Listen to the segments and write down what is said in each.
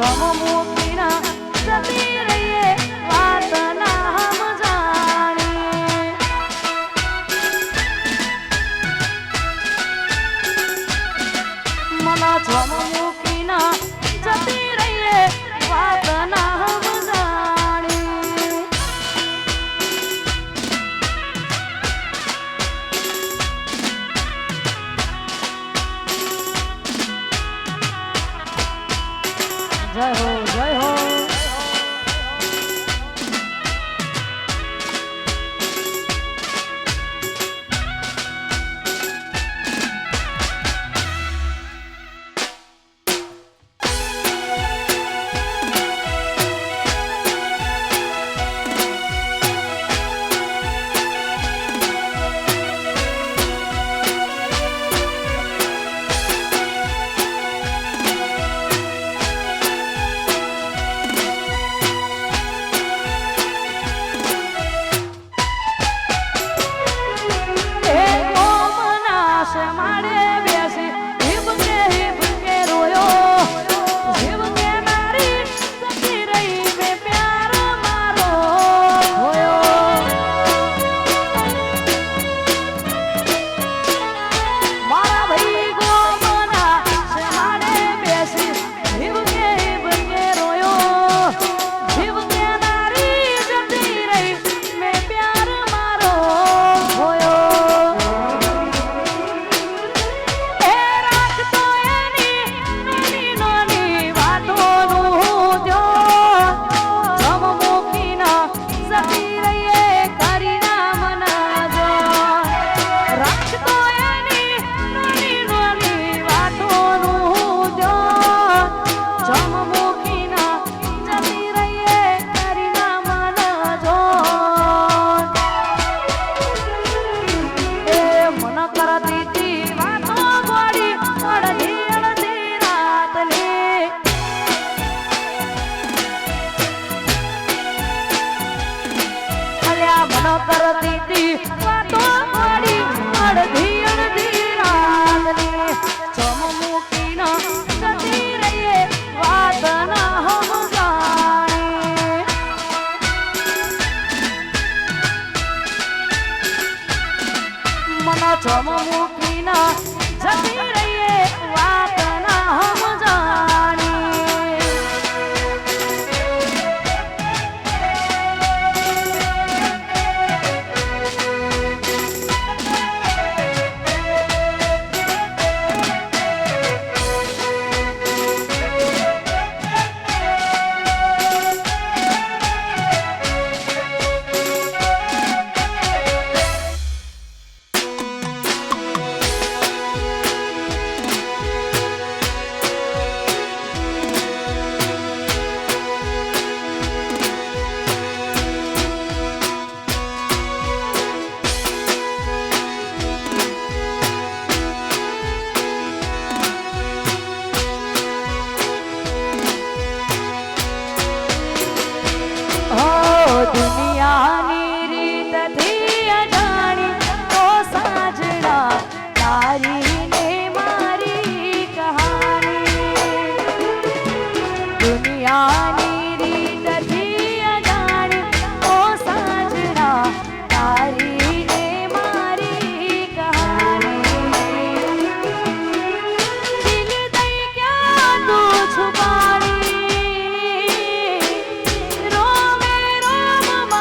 મૂકીના જતી રહીએ વાત ના સમજાણી મને જમ મૂકીના જતી રહીએ વાત ના સમજાણી જય હો જય હો કરતી તી વાતો મારી અડધી અડધી રાતની જમ મૂકીના જતી રહીએ વાત ના સમજાણી મને જમ મૂકીના જતી રહીએ વાત ના સમજાણી દુનિયાની રીતથી અજાણી તો સાજણા તારી ને મારી કહાની દુનિયાની રીતથી અજાણી તો સાજણા તારી ને મારી કહાની દિલ દઈ ક્યાં તું છુપાણી રોમે રોમ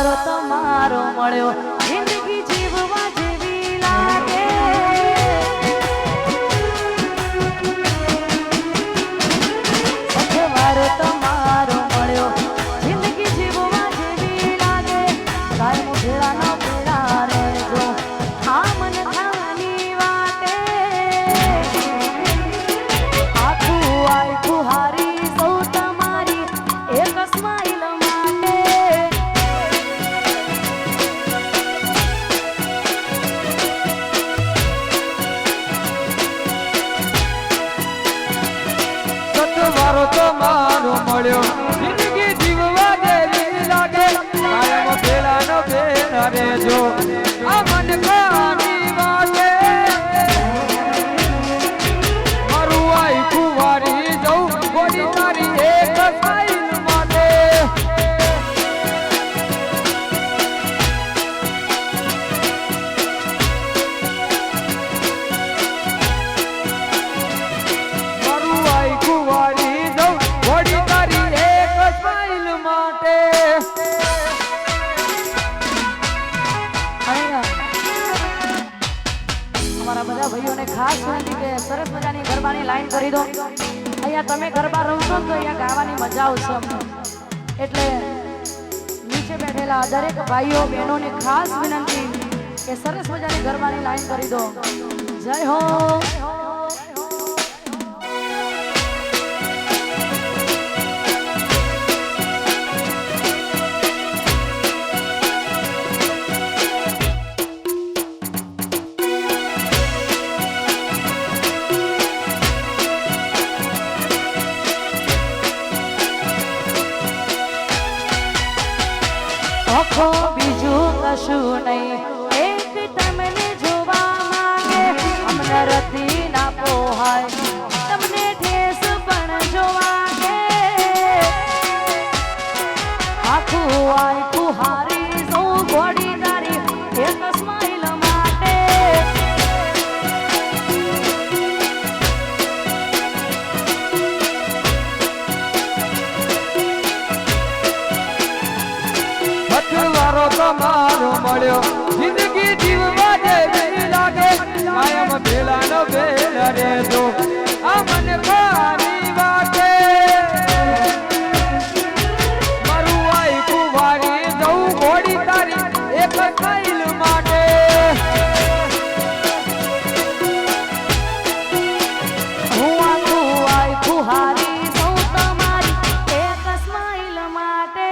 વારો તમારો મળ્યો જિંદગી જીવવા જેવી લાગે વારો તમારો મળ્યો જિંદગી જીવવા જેવી લાગે કાયમ ભેળા ન ભેળા રહેજો આ મન ખાની વાટે આખું આખું હારી સૌ તમારી એક સ્માઈલ માટે સતવારો તમારો મળ્યો જિંદગી જીવવા જેવી લાગે કાયમ ભેળા ન ભેળા રહેજો આ મન ખાની વાટે મારું આખું વારી જવું ગોરી તારી એક સ્માઈલ માટે મારું આખું વારી જવું ગોરી તારી એક સ્માઈલ માટે અમારા બધા ભાઈઓને ખાસ વિનંતી કે સરસ મજાની ગરબાની લાઈન કરી દો અહીંયા તમે ગરબા રમશો તો અહીંયા ગાવાની મજા આવશે અમને એટલે નીચે બેઠેલા દરેક ભાઈઓ બહેનોને ખાસ વિનંતી કે સરસ મજાની ગરબાની લાઈન કરી દો જય હો આખો બીજું કશું નહીં એક તમને જોવા માંગે અમને રતી ના પોહાય તમને ઠેસ પણ જોવા ગે આખું આખું હારી સૌ ઘોડી તારી એક સ્માઈલ માટે સતવારો તમારો મળ્યો જિંદગી જીવવા જેવી લાગે કાયમ ભેળા ન ભેળા રહેજો આ મન ખાની વાટે મારું આખું વારી જવું ઘોડી તારી એક સ્માઈલ માટે હું આખું આખું હારી સૌ તમારી એક સ્માઈલ માટે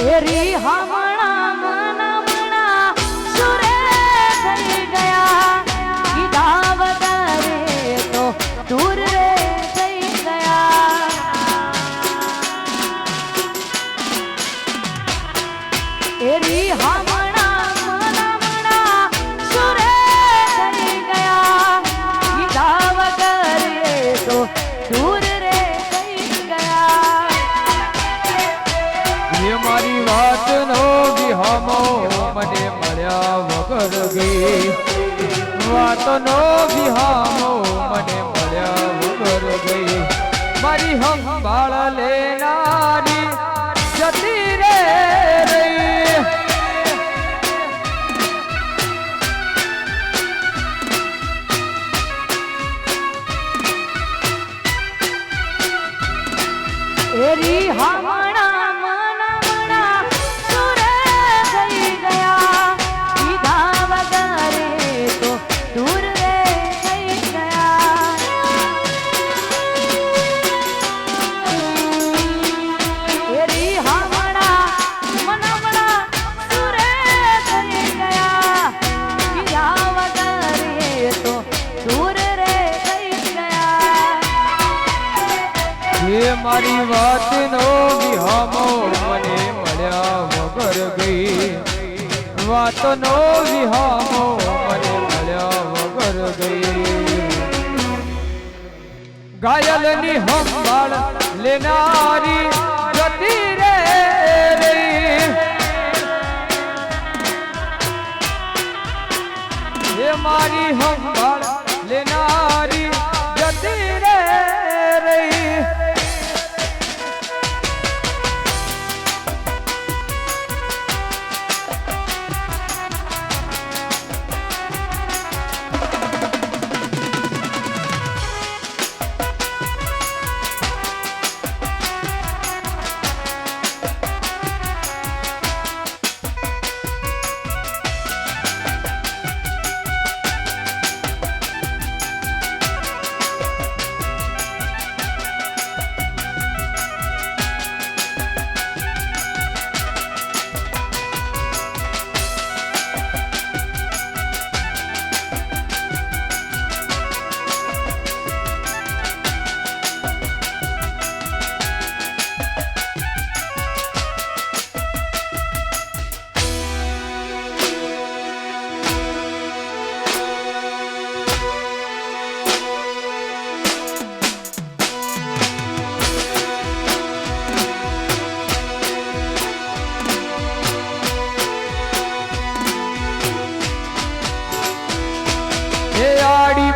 એરી હમણાં મનમણા સુરે થઈ ગયા કીધા વધારે તો દૂર રે થઈ ગયા એરી હમણાં મનમણા સુરે થઈ ગયા કીધા વધારે તો દૂર રે થઈ ગયા એ મારી વાત નો વિહામો મને મળ્યા વગર ગઈ વાત નો વિહામો મને મળ્યા વગર ગઈ મારી સંભાળ લેનારી જતી રે રહી એરી હમણાં મનમણા સુરે થઈ ગયા કીધા વગરે તો દૂર રે થઈ ગયા એરી હમણાં મનમણા સુરે થઈ એ મારી વાતનો વિહામો મને મળ્યા વગર ગઈ, વાતનો વિહામો મને મળ્યા વગર ગઈ. ઘાયલની સંભાળ લેનારી જતી રે રહી, એ મારી સંભાળ લેનારી જતી રે રહી.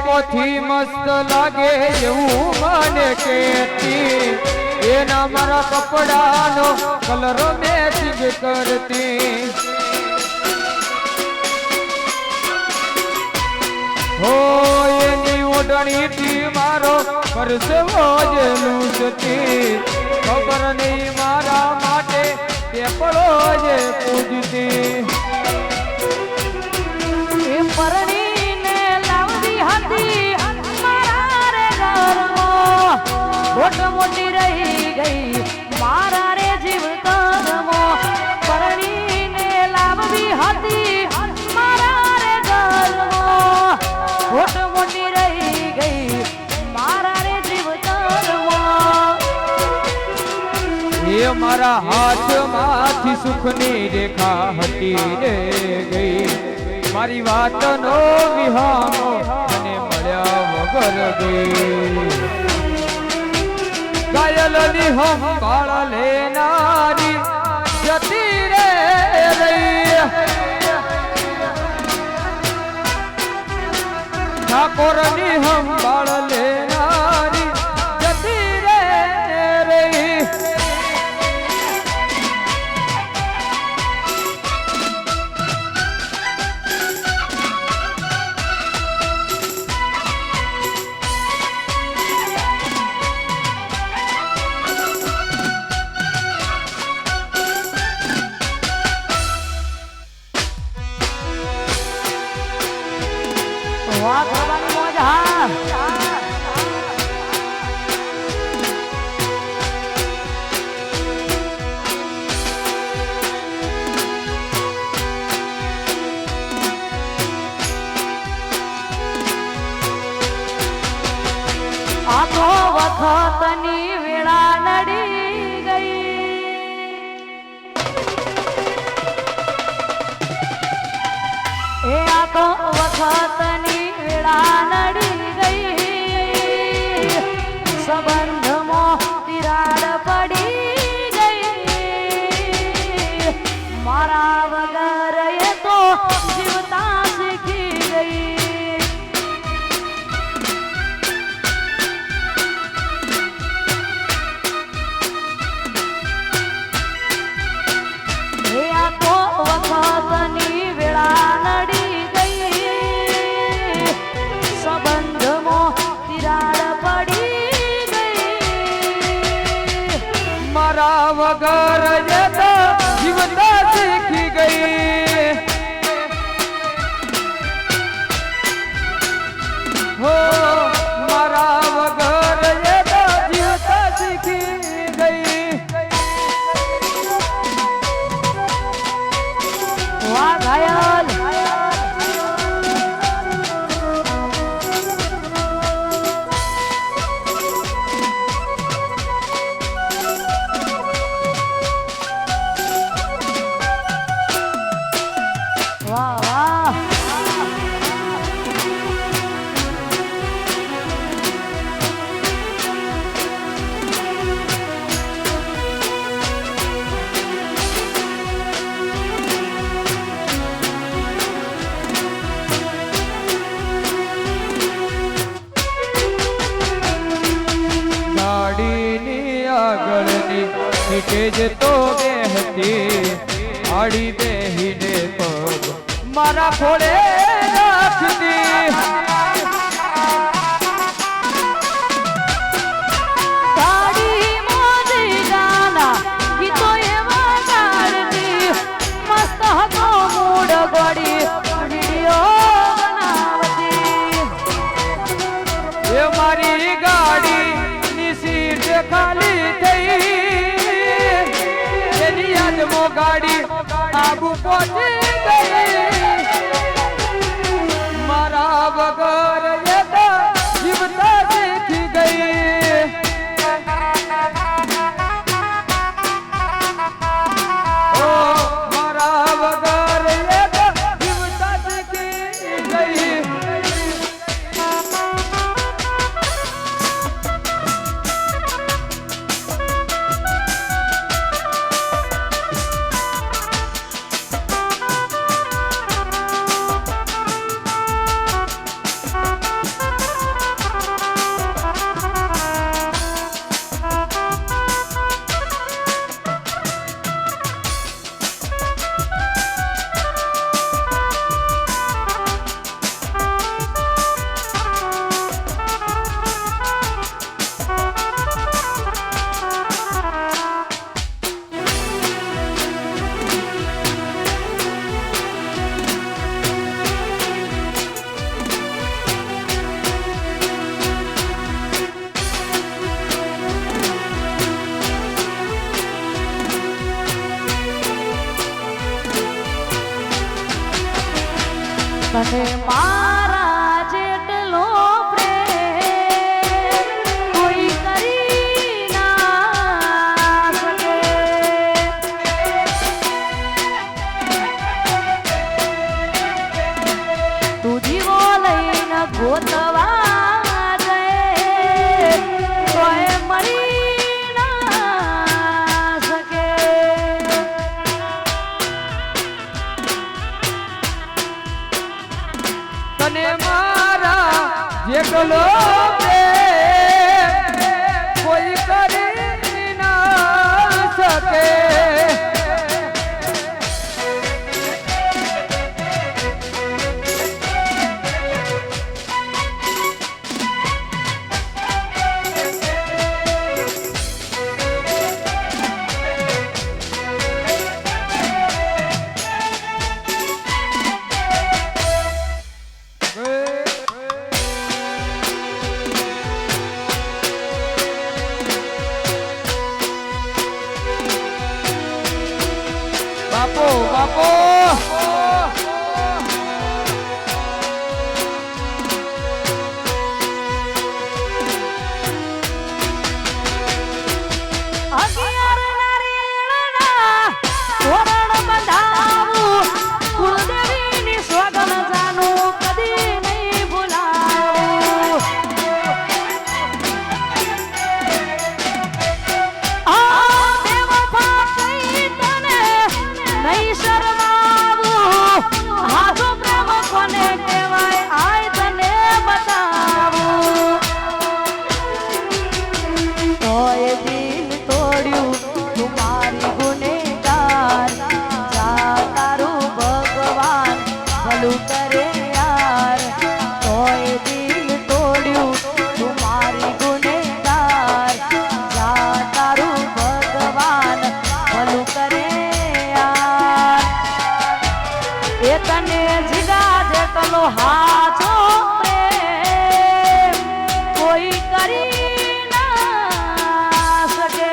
પોથી મસ્ત લાગે એવું મને કહેતી, એના મારા કપડાનો કલર મેચિંગ કરતી. હો એની ઓઢણીથી મારો પરસેવો જ લૂંટતી, ખબર નહીં મારા માટે પેપળો જ પૂજતી. પરણીને લાવવી હતી મારા રે ઘરમાં, મોટ મોટી રહી ગઈ મારા રે જીવતરમાં. પરણીને લાવવી હતી મારા રે ઘરમાં, મોટ મોટી રહી ગઈ મારા રે જીવતરમાં. એ મારા હાથમાંથી સુખની રેખા હતી રે ગઈ, મારી વાતનો વિહામો મને મળ્યા વગર ગઈ. ઘાયલની સંભાળ લેનારી જતી રે રહી, ઠાકોરની સંભાળ લેનારી જતી રે રહી. વાહ કરવાની મોજ. હા આ તો વખતની વેળા નડી ગઈ, એ આ તો વખતની વેળા નડી ગઈ, સંબંધમાં તિરાડ પડી ગઈ, મારા વગર એ તો જીવતા શીખી ગઈ. એ આ તો વખતની વેળા નડી ગઈ, સંબંધમાં તિરાડ પડી ગઈ, મારા વગર જે તો જીવતા શીખી ગઈ. હો મારા વગર જે તો જીવતા શીખી ગઈ. વાહ ઘાયલ. મારીની આગળની સીટેજ તો બેહતી આડી બેહીને પગ મારા ખોળે રાખતી ગાડી મોજી ગાના ગીતો એવા ગાડતી મસ્ત હતો મૂડ ગોડી વિડિયો બનાવતી એ મારી ગાડી ની સીટ ખાલી થઈ એની યાદમાં ગાડી આબુ પહોંચી ગઈ મારા વગર એ તો જીવતા શીખી ગઈ ઓ મારા વગર એ તો જીવતા શીખી ગઈ તને મારા જેટલો પ્રેમ કોઈ કરી ના શકે તું જીવો લઈને ગોતવા જાય તોય મરી ના શકે તને મારા જેટલો પ્રેમ કોઈ કરી ના શકે બાપો બાપો અગિયાર નારિયેળના તોરણ બંધાવું કુળદેવીની સોગન જાનું કદી નહીં ભૂલાવું આ બેવફા કઈ તને નહીં શરમાવું હાથો પ્રેમ કોને કહેવાય આય તને બતાવું તોય દિલ તોડ્યું તું મારી ગુનેગાર જા તારું ભગવાન ભલું કરે યાર તોય દિલ તોડ્યું તું મારી ગુનેગાર જા તારું ભગવાન ભલું કરે યાર એ તને જીગા જેટલો હાચો પ્રેમ કોઈ કરી ના શકે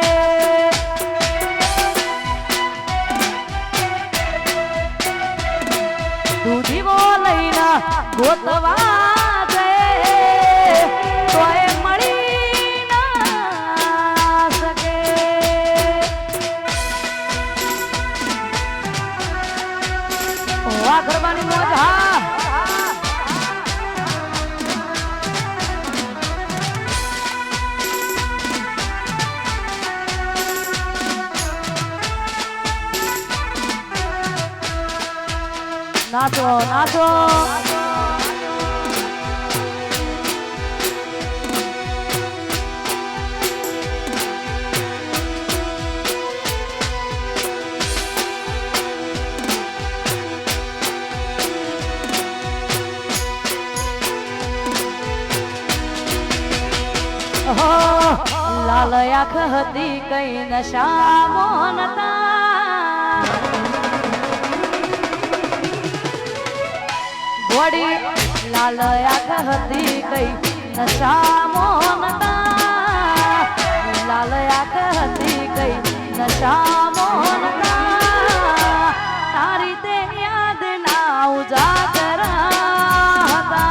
તું જીવો લઈને ગોતવા જાય તોય મળી ના શકે વાહ ગરબાની મોજ હા નાચો નાચો આંખ હતી કઈ નશા નતા ઘોડી લાલ આંખ હતી કઈ નશા નતા લાલ આંખ હતી કઈ નશા નતા તારી તે યાદ ના ઉજાગરા હતા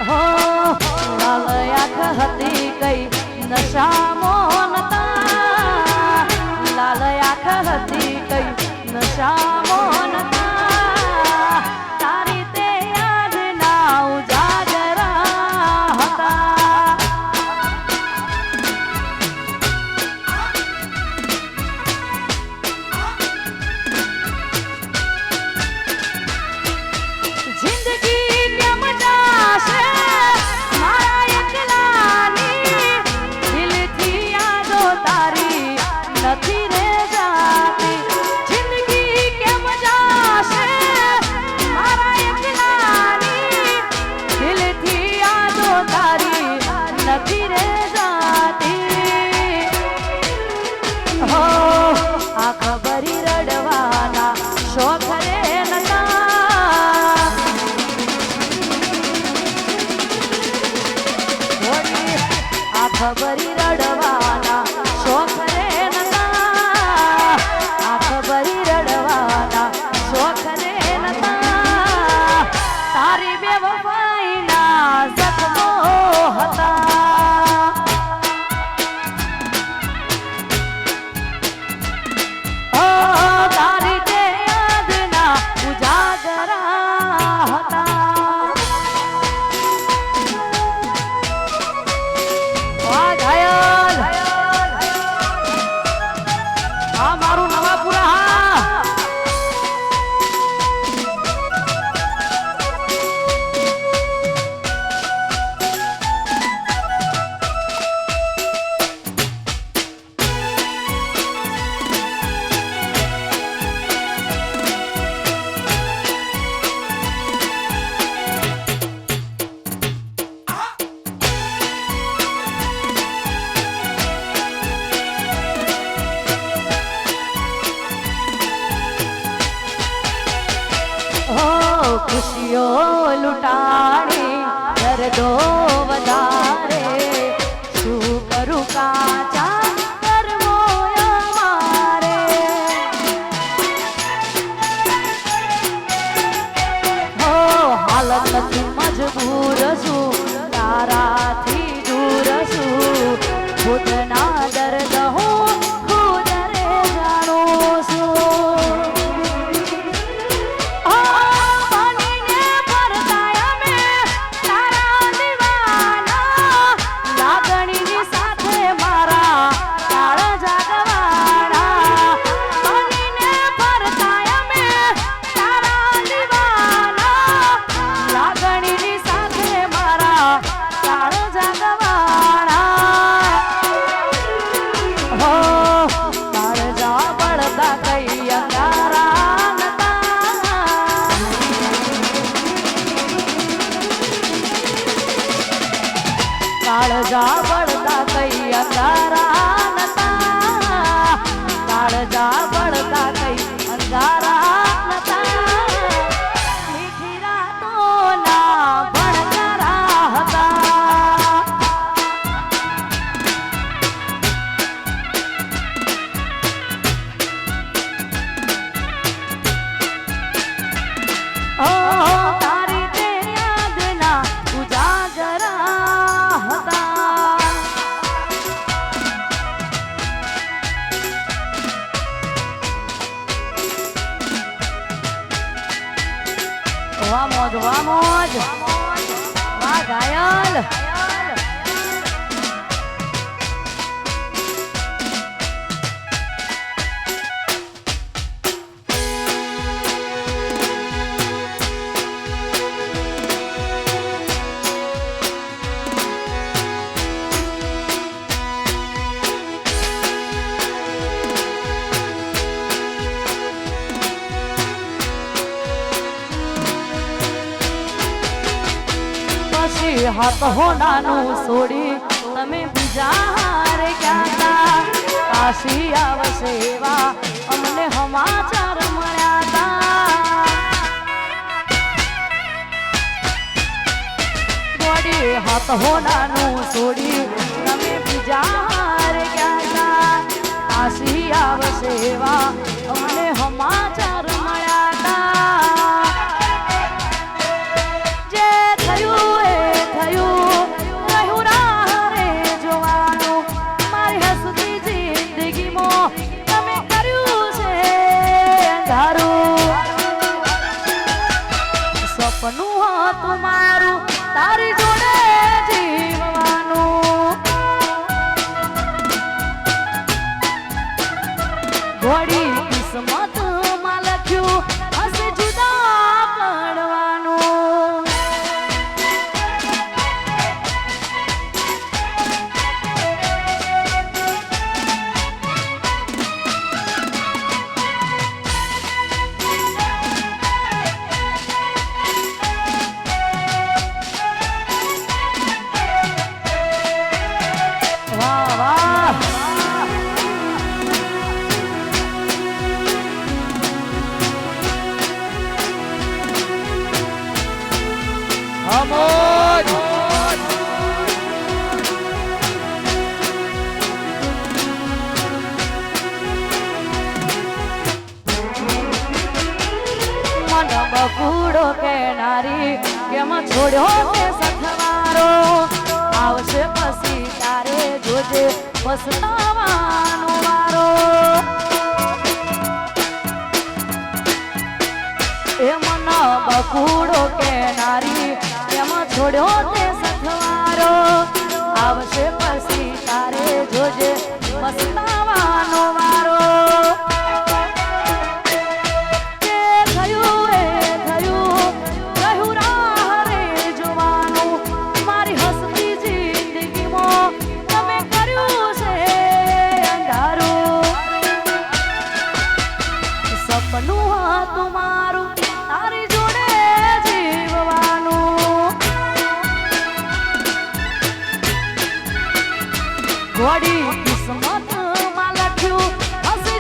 હો લાલ આંખ હતી કઈ નશા નતા લાલ આંખ હતી કઈ નશા નતા તારી તે યાદ ના ઉજાગરા હતા જિંદગી કેમ જાશે મારા એકલાની દિલથી યાદો તારી નથી રે જાતી જિંદગી કેમ જાશે મારા એકલાની દિલથી યાદો તારી નથી રે જાતી હો આ ખબરી રડવાના શોખ રે નતા આ ખબરી રડવાના શોખ રે નતા આ ખબરી રડવાના શોખ રે નતા તારી બેવફાઈના જખમો હતા ઓ તારી તે યાદના ઉજાગરા હતા વાહ ઘાયલ આ મારું નવાપુરા હા ખુશીઓ લૂંટાણી દર્દો વધારે શું કરું કાચા કર્મો અમારે હો હાલતથી મજબૂર છું તારાથી દૂર છું ખુદના દર્દ હું ખુદ રે જાણું છું કાળજા બળતા કઈ અંધારા નતા કાળજા બળતા કઈ અંધારા નતા મીઠી રાતોના ભણકારા હતા ઓ તારી તે યાદના ઉજાગરા હતા વાહ મોજ વાહ ઘાયલ ઘોડી હાથ હોનાનું છોડી તમે બીજા હારે ગયા કાશી આવશે એવા અમને સમાચાર મળ્યા તા ઘોડી હાથ હોનાનું છોડી તમે બીજા હારે ગયા કાશી આવશે એવા અમને સમાચાર મળ્યા તા જે થયું એ થયું રહ્યું રાહ રે જોવાનું મારી હસતી જિંદગીમાં તમે કર્યું છે અંધારું સપનું હતું મારું તારી જોડે જીવવાનું ઘોડી કિસ્મત માં લખ્યું હશે જુદા પડવાનું વાહ વાહ અમોજ મન બકુડો કે નારી કેમ છોડ્યો તે સથવારો આવશે પછી તારે જોજે પછતાવાનો વારો એ મન બકુડો કે નારી કેમ છોડ્યો તે સથવારો આવશે પછી તારે જોજે પછતાવાનો વારો જે થયું એ થયું રહ્યું રાહ રે જોવાનું મારી હસતી જિંદગીમાં તમે કર્યું છે અંધારું સપનું હતું મારું તારી જોડે જીવવાનું ઘોડી કિસ્મત માં લખ્યું હશે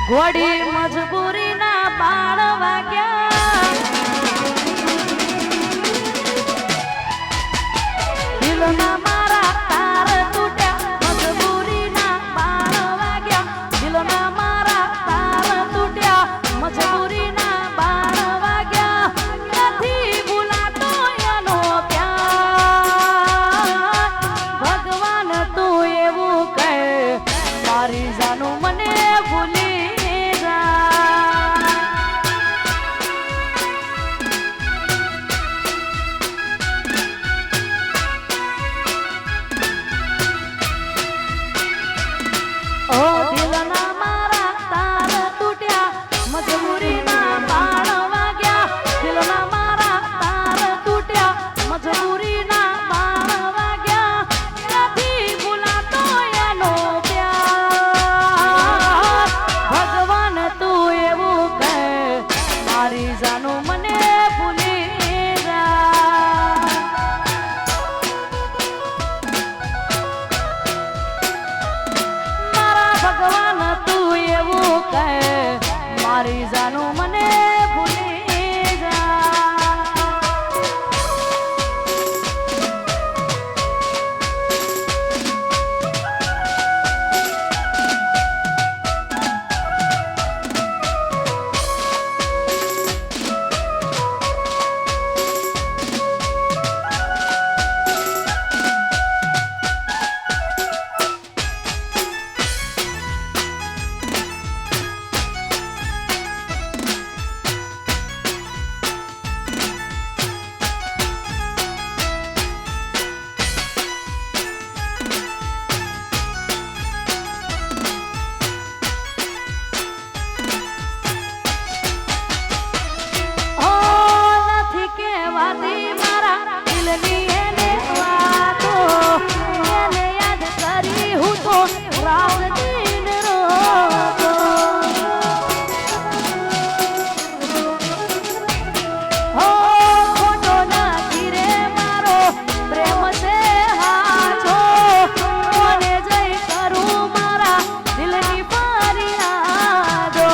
ઘોડી મજબૂરીના બાળ વાગ્યા દિલના મારા તાર તૂટ્યા મજબૂરીના બાળ વાગ્યા દિલના મારા તાર તૂટ્યા મજબૂરીના બાળ વાગ્યા નથી ભૂલાતો એનો પ્યાર ભગવાન તું એવું કહે મારી જાનું મને ભૂલી જા ઓ દિલના મારા તાર તૂટ્યા મજબૂરીના બાળ વાગ્યા દિલના મારા તાર તૂટ્યા મજબૂરીના બાળ વાગ્યા નથી ભૂલાતો એનો પ્યાર ભગવાન તું એવું કહે મારી જાનું મને ભૂલી જા મારા ભગવાન તું એવું કહે મારી જાનું મને ભૂલી જા ઓ નથી કહેવાતી મારા દિલની એને વાતો એને યાદ કરી હું તો રાત દિન રોતો હો ખોટો નથી રે મારો પ્રેમ છે હાચો કોને જઈ કરું મારા દિલની ફરિયાદો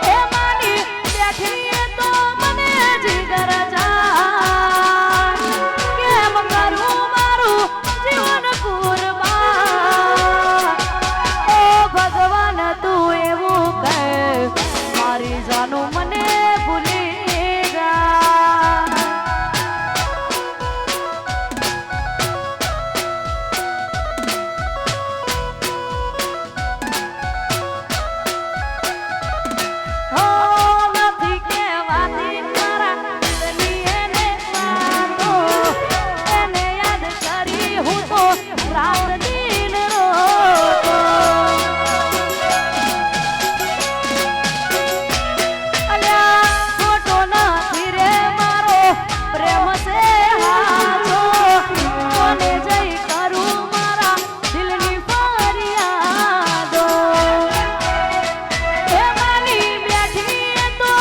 એ માની બેઠી તો મને જીગર જાન કેમ કરું મારું જીવન કુરબાન ઓ ભગવાન તું એવું કહે મારી જાનું મને ભૂલી જા હો નથી કહેવાતી મારા દિલની એને વાતો એને યાદ કરી હું તો રાત દિન રોતો અલ્યા ખોટો નથી રે મારો પ્રેમ છે હાચો કોને જઈ કરું મારા દિલની ફરિયાદો એ માની બેઠી તો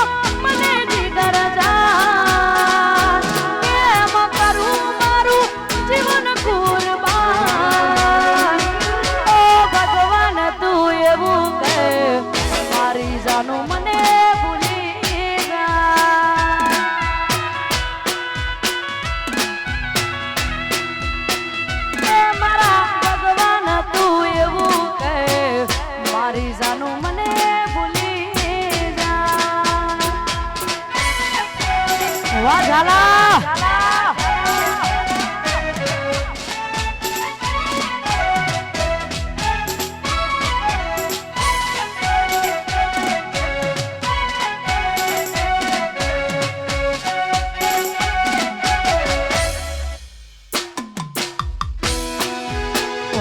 મને જીગર જાન કેમ કરું મારું જીવન કુરબાન ઓ ભગવાન તું એવું કહે મારી જાનું મને ભૂલી જા એ મારા ભગવાન તું એવું કહે મારી જાનું મને ભૂલી જા વાહ ઝાલા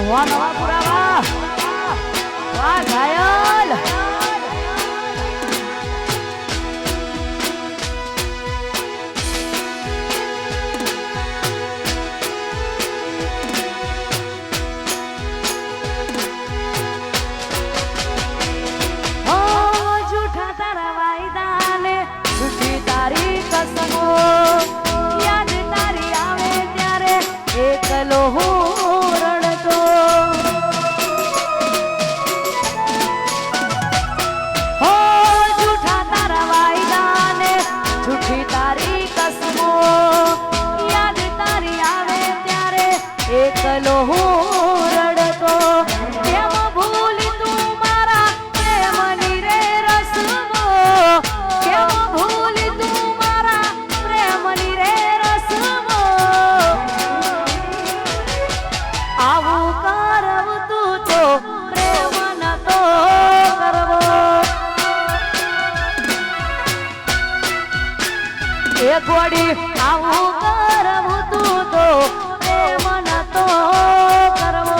વાહ નવા પુરાવા વાહ ઘાયલ ઓ જૂઠા તારા વાયદાને જૂઠી તારી કસમો યાદ તારી આવે ત્યારે એકલો હું રડતો હું રડતો કેમ ભૂલી તું મારા પ્રેમની રે રસમો કેમ ભૂલી તું મારા પ્રેમની રે રસમો આવું કરવું તું તો પ્રેમ નતો કરવો એક વડી આવું કરવું તું તો પ્રેમ નતો કરવો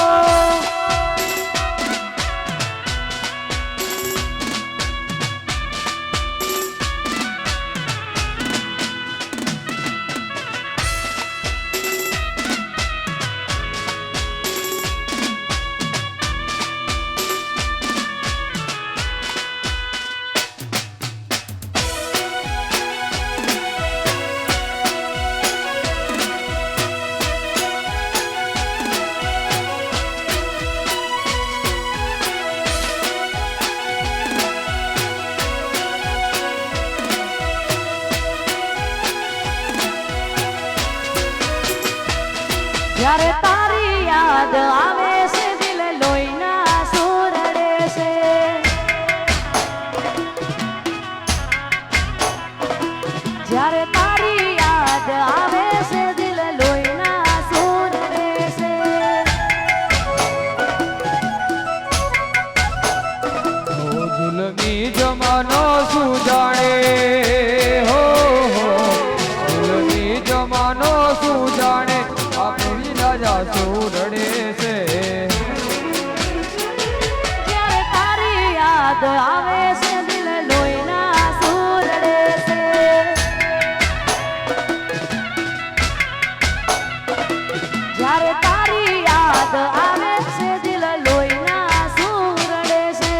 જ્યારે તારી યાદ આવે છે દિલ લોહીના સુરડે છે જ્યારે તારી યાદ આવે છે દિલ લોહીના સુરડે છે ઓ જુલમી જમાનો શું જાણે હો જુલમી જમાનો શું જાણે આપણી રાજા શું રડે છે જ્યારે તારી યાદ આવે છે દિલ લોહીના સુરડે છે જ્યારે તારી યાદ આવે છે દિલ લોહીના સુરડે છે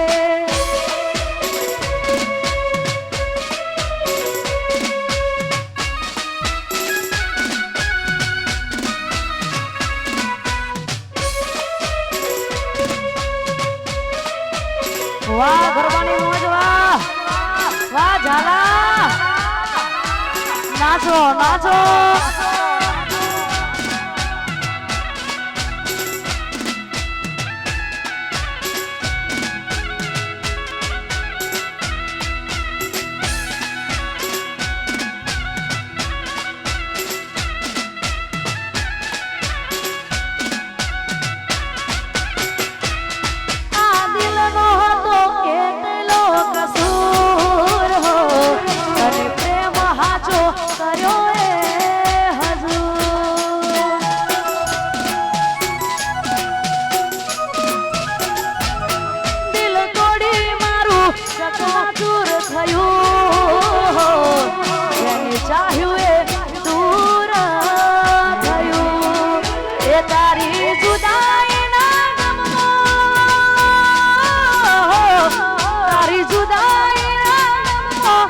વાહ ગરબાની મોજ વાહ વાહ ઝાલા નાચો નાચો આ દિલનો હતો કેટલો કસૂર હો અને પ્રેમ હાચો કર્યો એ હજૂર દિલ તોડી મારું ચકનાચૂર થયું હો જેને ચાહ્યું એ દૂર થયું એ તારી જુદાઈના ગમમાં તારી જુદાઈના ગમમાં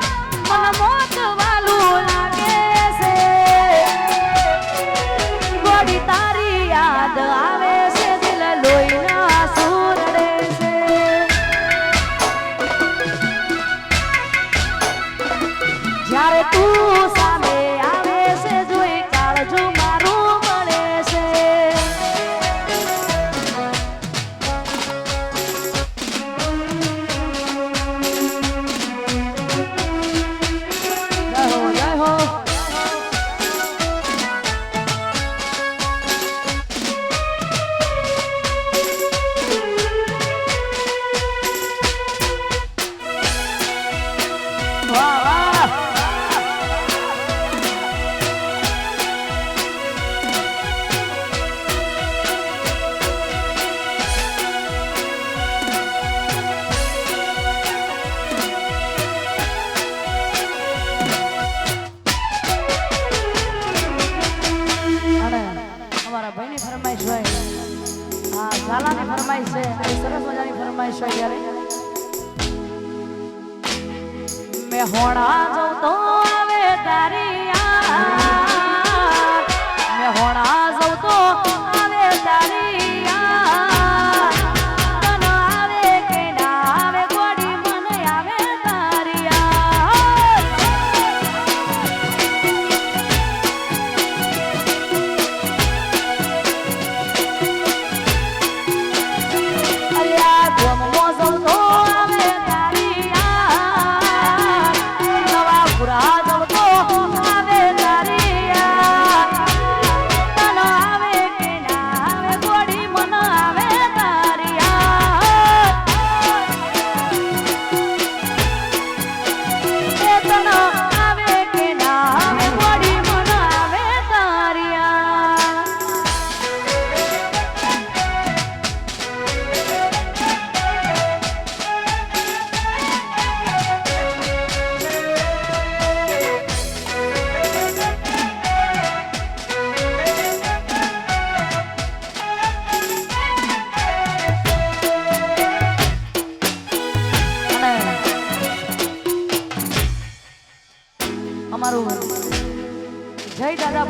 મન મોત વાલું લાગે છે ગોડી તારી યાદ આવે છે દિલ લોહીના સુરડે છે જ્યારે તું સામે આવે છે જોઈ કાળજો મારું મળે છે જય હો જય હો વાહ વાહ અને અમારા ભાઈની ફરમાઈશ હોય હા ઝાલાની ફરમાઈશ છે અને સરસ મજાની ફરમાઈશ હોય ત્યારે મેં હોણા જઉં તો આવે તારી યાદ મેં હોણા જઉં તો આવે તારી યાદ તન આવે કે ના આવે ગોડી મને આવે તારી યાદ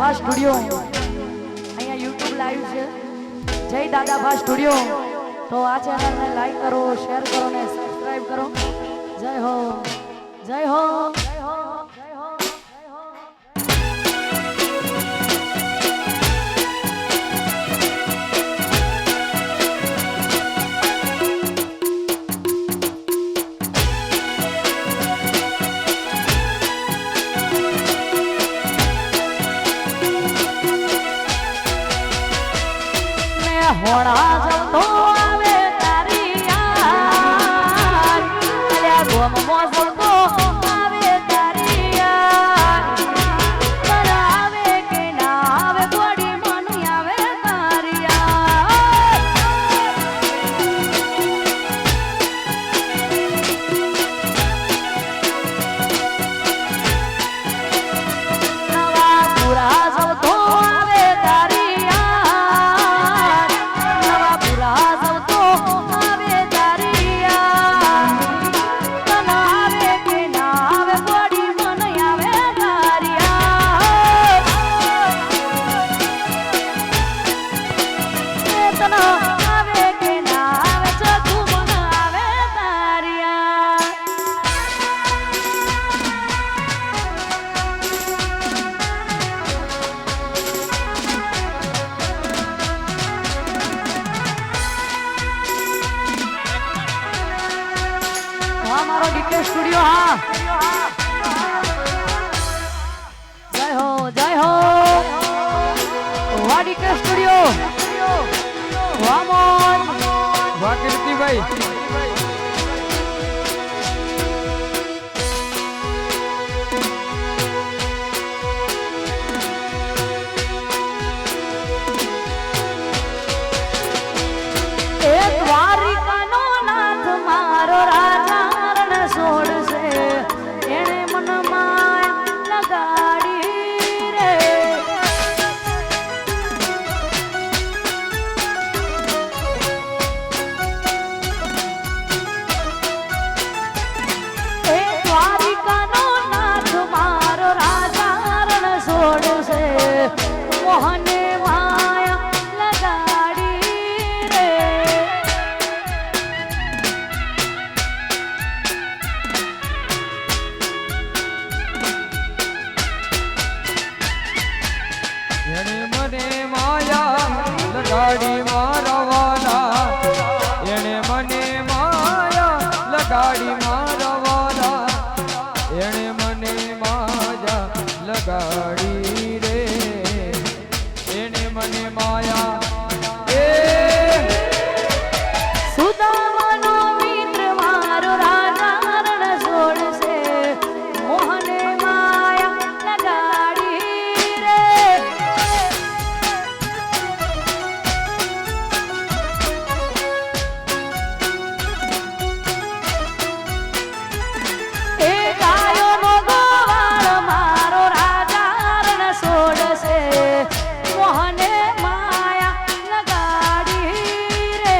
દાદાભા સ્ટુડિયો અહીંયા YouTube લાઈવ છે જય દાદાભા સ્ટુડિયો તો આ ચેનલને લાઈક કરો શેર કરો ને સબસ્ક્રાઇબ કરો જય હો જય હો જય હો જય હો જય હો હોણા જતો આવે તારી યાર અલ્યા ગોમમો જતો આવે તારી યાર પર આવે કે ના આવે ગોડી મન આવે તારી યાર નવા પૂરા જતો આવે તારી યાર हमारो डीके स्टूडियो हाँ जय हो वाह डीके स्टूडियो वाह मोन વાહ કીર્તિભાઈ एक द्वारिकानो नाथ मारो राजा रण सोडसे एणे मन माया लगाड़ी रे एक द्वारिकानो नाथ मारो राजा रण सोडसे मोहने माया लगाड़ी रे એણે મને માયા લગાડી મારવાના એણે મને માયા લગાડી મારવાના એણે મને માયા લગાડી રે એણે મને માયા એ સુદામાનો મિત્ર મારો રાજા રણ છોડશે મોહને માયા લગાડી રે એ ગાયોનો ગોવાળ મારો રાજા રણ છોડશે મોહને માયા લગાડી રે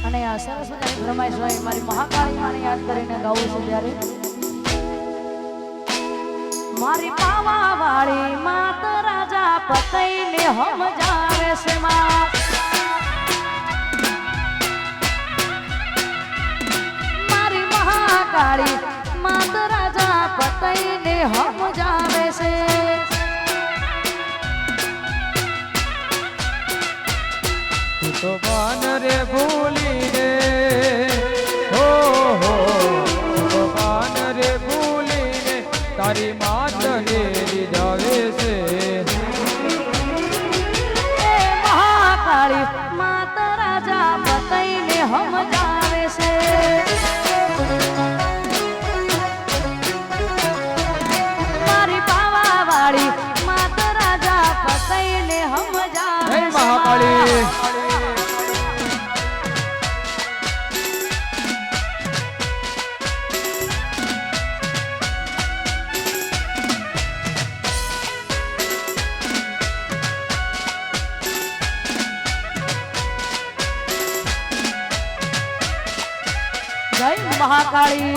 અને આ સરસ મજાની ફરમાઈશ હોય મારી મહાકાળી માને યાદ કરીને ગાવું છું ત્યારે મારી પાવા વાળી માત રાજા પતઈને સમજાવે છે માં મારી મહાકાળી માત રાજા પતઈને સમજાવે છે તું તો બાન રે ભૂલી રે હો તું તો બાન રે ભૂલી રે તારી માત હેરી જાવે છે એ મહાકાળી જય મહાકાળી.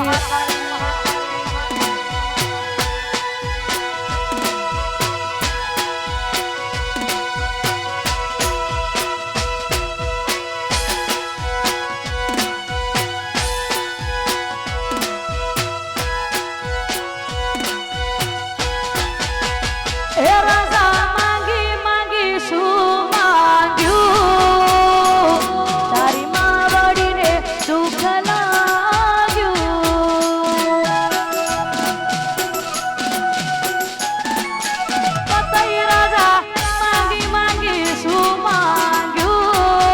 હે રાજા માંગી માંગી શું માંગ્યું, તારી માવડીને દુઃખ લાગ્યું. પતઈ રાજા માંગી માંગી શું માંગ્યું,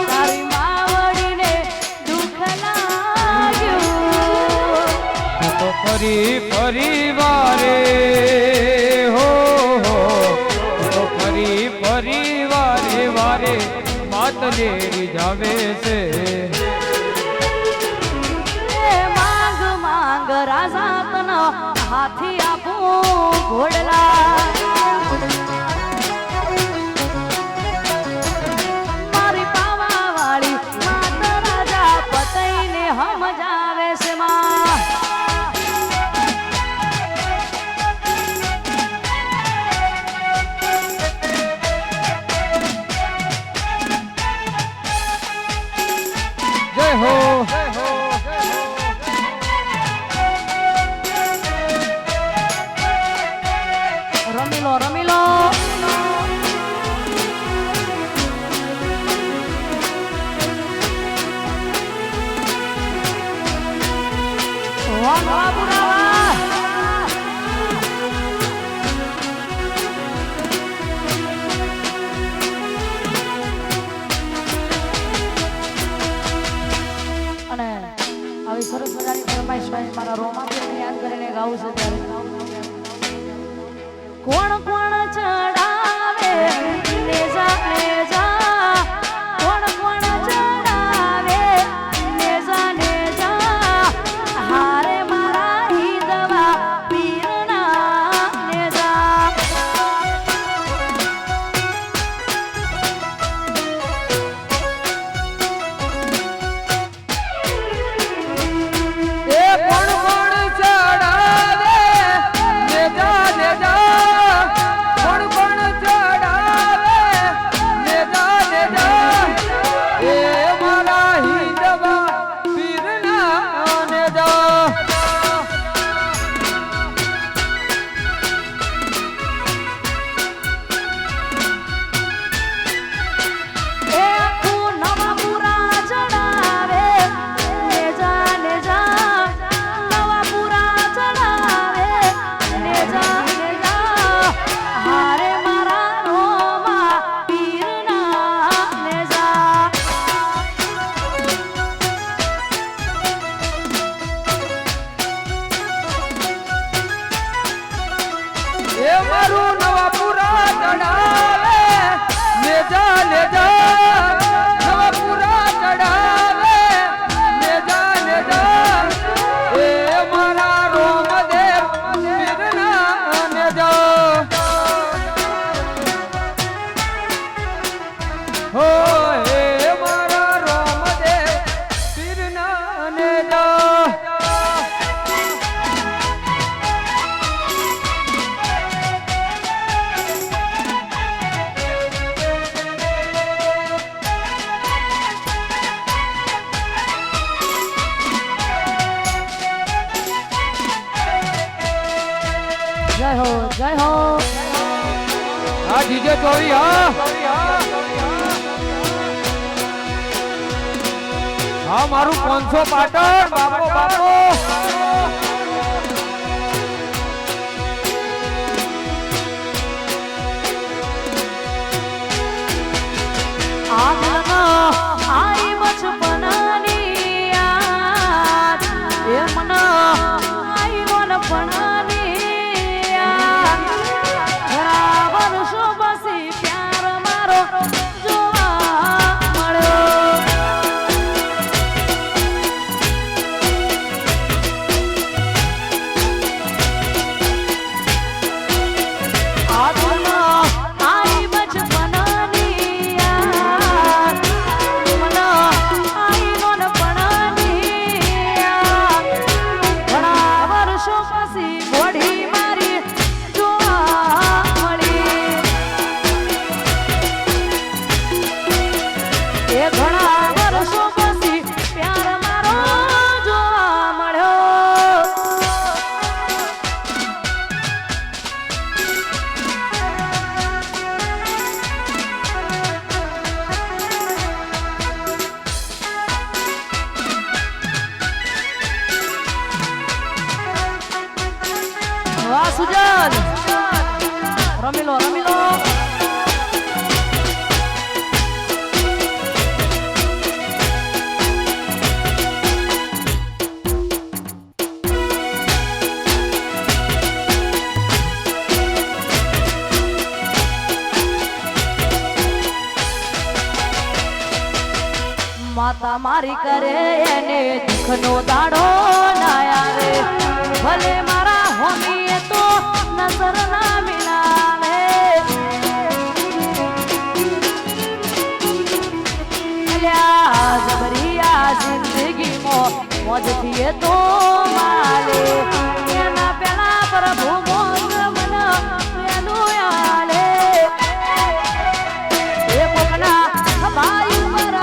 તારી માવડીને દુઃખ લાગ્યું. તો ફરી ફરી વારે વારે માતને રીઝાવે છે. એ માંગ માંગ રાજા તન હાથી આપું ઘોડલા, મારી પાવા વાળી માત રાજા પતઈને સમજાવે છે માં. જય હો રમી લો રમી લો. વાહ વાહ બુરાવા. અને આવી સરસ મજાની ફરમાઈશ હોય મારા રોમાપીરને યાદ કરીને ગાવું છે ત્યારે કોણ કોણ ચડાવે નેજા નેજા, કોણ કોણ ચડાવે નેજા નેજા, હારે મારા હિદવા પીરના નેજા. એ કોણ કોણ ચડાવે નેજા નેજા, કોણ કોણ ચડાવે નેજા નેજા, એ મારા હિંદવા પીરના નેજા. એ આખું નવાપુરા ચડાવે નેજા નેજા, નવાપુરા ચડાવે નેજા નેજા, હારે મારા રોમા પીરના નેજા. એ મારું નવાપુરા ચડાવે નેજા નેજા, નવાપુરા ચડાવે નેજા નેજા, એ મારા રોમદેવ પીરના નેજા. હો એ મારા રોમદેવ પીરના નેજા. જય હો જય હો. આ ડીજે ચોરી હા હા મારું 500 પાટણ બાપો બાપો. આગ લગા આઈ બચપનાની યાદ, એ મના આઈ નાનપણાની યાદ, ઘણા વર્ષો પછી પ્યાર મારો જોવા મળ્યો. આઈ બચપનાની યાદ, મના સુજલ રમી લો રમી લો માતા મારી કરે એને દુઃખનો દાડો ના આવે ભલે મારા હોમીએ તો નજર ના મિલાવે અલ્યા જબરિયા જિંદગીમાં મોજથી એ તો માલે એના પેલા પ્રભુ મોજ મન એનું આલે એ કોકના ભાઈ પર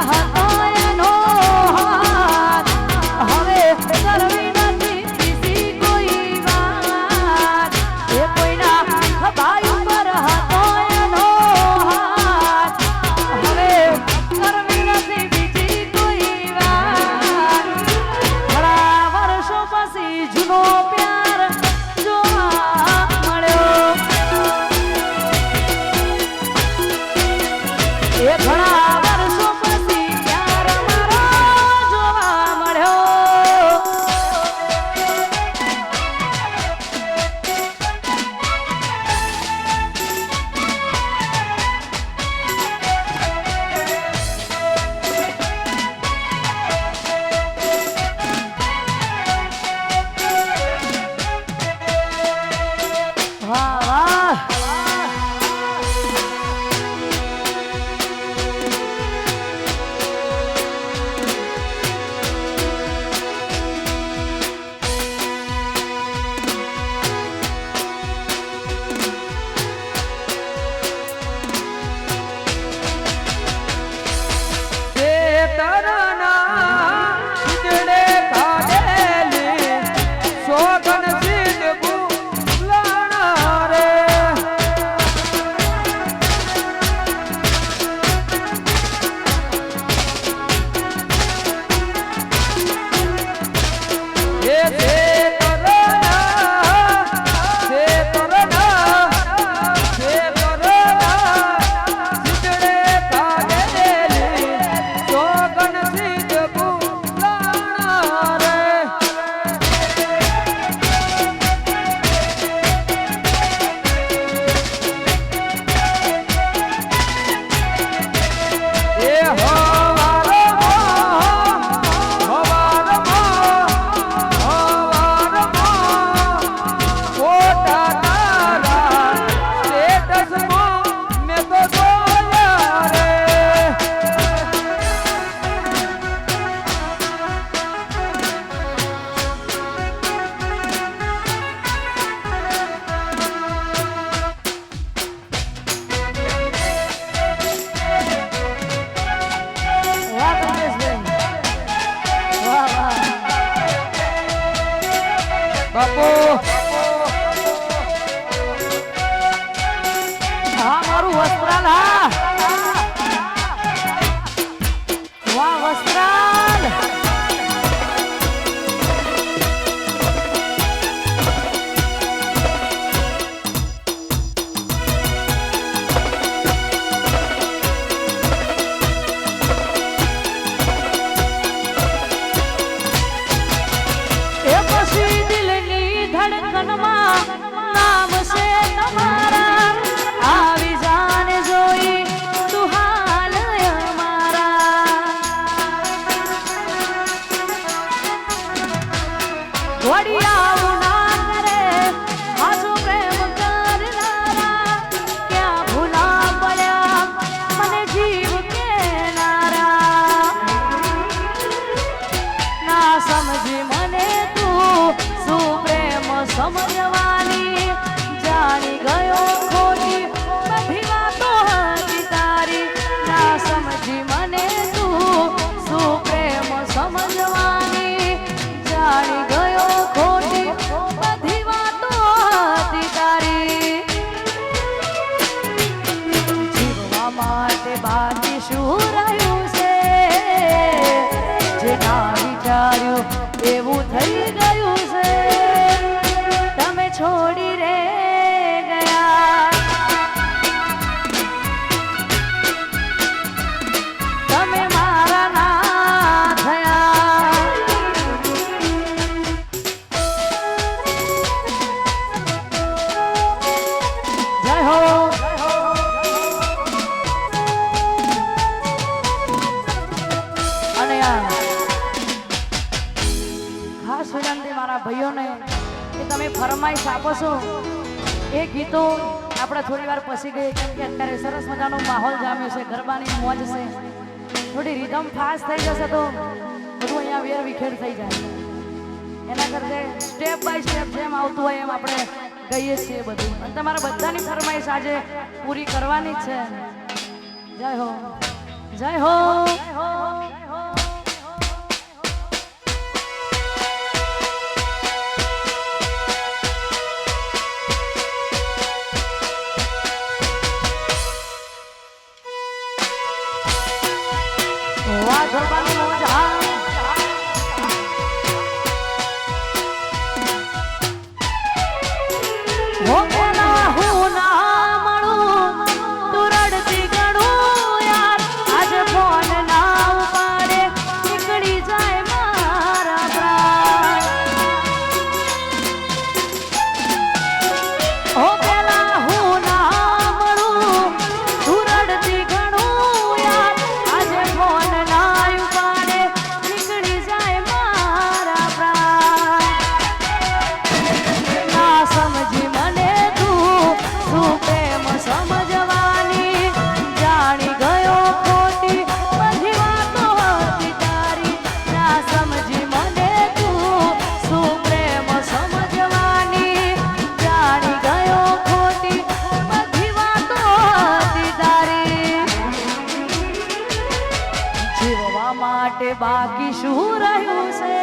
હતો હા મારું વસ્ત્રાલ હા વાહ વસ્ત્રાલ એ પછી દિલની ધડકનમાં નામ છે તમારા આવી જાને જોઈ તું હાલ અમારા વળી આવું ના કરે હાજો પ્રેમ કરનારા ક્યાં ભૂલા પડ્યા મને જીવ કેનારા ના સમજી મને તું શું પ્રેમ સમજવાની જાણી ગયો ખોટી બધી વાતો હતી તારી ના સમજી મને તું શું પ્રેમ સમજવાની જાણી ગયો ખોટી બધી વાતો હતી તારી જીવવા માટે બાકી શું રહ્યું છે જે ના વિચાર્યું એવું થઈ ગયું છે તમે છોડી રે મારા ભાઈઓને કે તમે ફરમાઈશ આપો છો એ ગીતો આપણે થોડી વાર પછી ગઈ કેમ કે અત્યારે સરસ મજાનો માહોલ જામ્યો છે, ગરબાની મોજ છે. થોડી રિધમ ફાસ્ટ થઈ જશે તો બધું અહીંયા વેર વિખેર થઈ જાય. એના કરતે સ્ટેપ બાય સ્ટેપ જેમ આવતું હોય એમ આપણે ગઈએ છીએ બધું. અને તમારા બધાની ફરમાઈશ આજે પૂરી કરવાની જ છે. જય હો, જય હો, જય હો. વાહ ગરબાની મોજ હા. હો પેલા હું ના મળું તું રડતી ગણું યાર, આજે ફોન ના ઉપાડે નીકળી જાય મારા પ્રાણ. હો પેલા હું ના મળું તું રડતી ગણું યાર, આજે ફોન ના ઉપાડે નીકળી જાય મારા પ્રાણ. ના સમજી મને તું શું પ્રેમ સમજવાની, જાણી ગયો ખોટી બધી વાતો હતી તારી. ના સમજી મને તું શું પ્રેમ સમજવાની, જાણી ગયો ખોટી બધી વાતો હતી તારી. જીવવા માટે બાકી શું રહ્યું છે,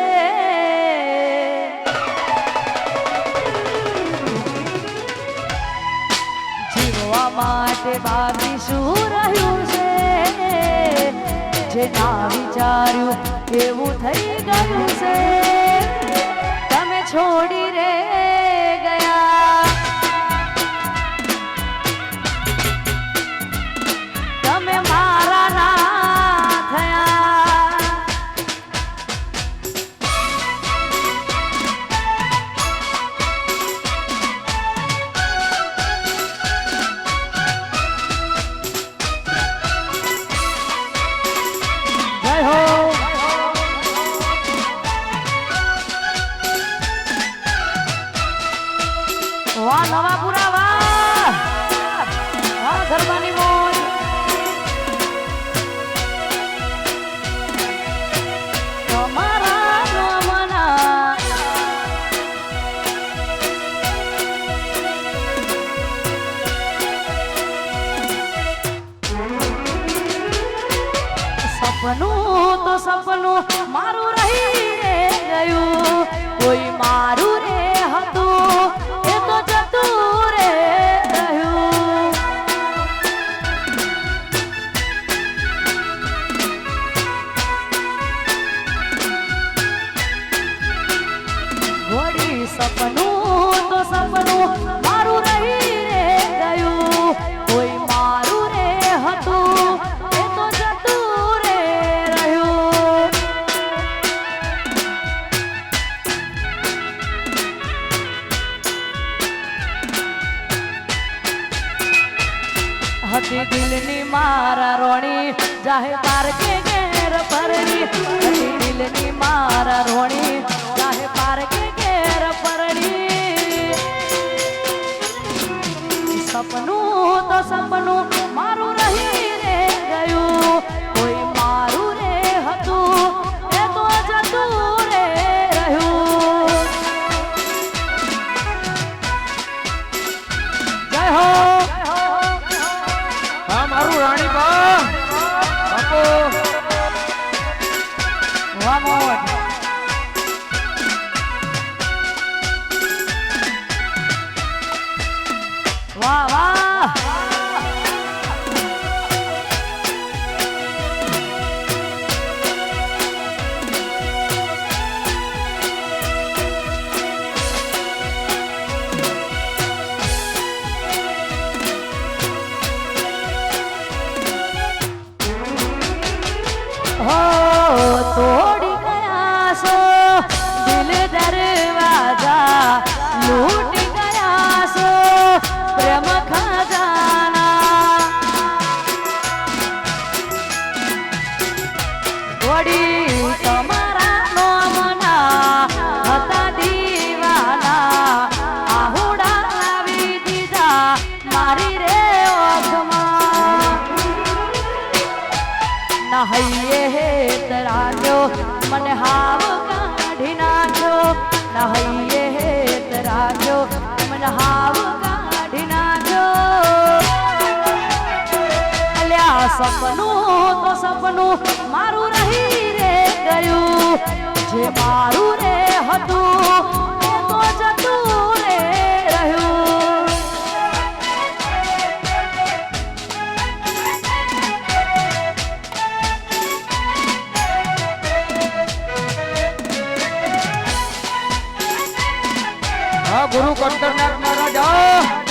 જીવવા માટે બાકી શું રહ્યું છે, જે ના વિચાર્યું એવું થઈ ગયું છે. તમે છોડી રે ગયા, તમે મારા ના થયા. જય હો. વાહ નવાપુરા વાહ, વાહ ગરબાની મોજ. તમારા નામના સપનું તો સપનું મારું રહી રે ગયું, કોઈ મારું રે હતું એ તો જતું રે રહ્યું. ઘોડી સપનું તો સપનું મારું રહી રે ગયું, કોઈ મારું રે હતું એ તો જતું રે રહ્યું. હતી દિલની મારા રોણી જાહે પારકે ઘેર પરણી, હતી દિલની મારા રોણી જાહે પારકે ઘેર પરણી. સપનું તો સપનું મારું રહી રે ગયું, કોઈ મારું રે હતું એ તો જતું રે રહ્યું. જય હો. હા મારું રાણી બા બાપુ. વાહ મારા હૈયે હેત રાજો મને હાવ કાઢી નાખો અલ્યા સપનું તો સપનું મારું રહી રે ગયું જે મારું રે હતું એ તો જતું રે રહ્યું હા ગુરુ કંટરનાથ મહારાજ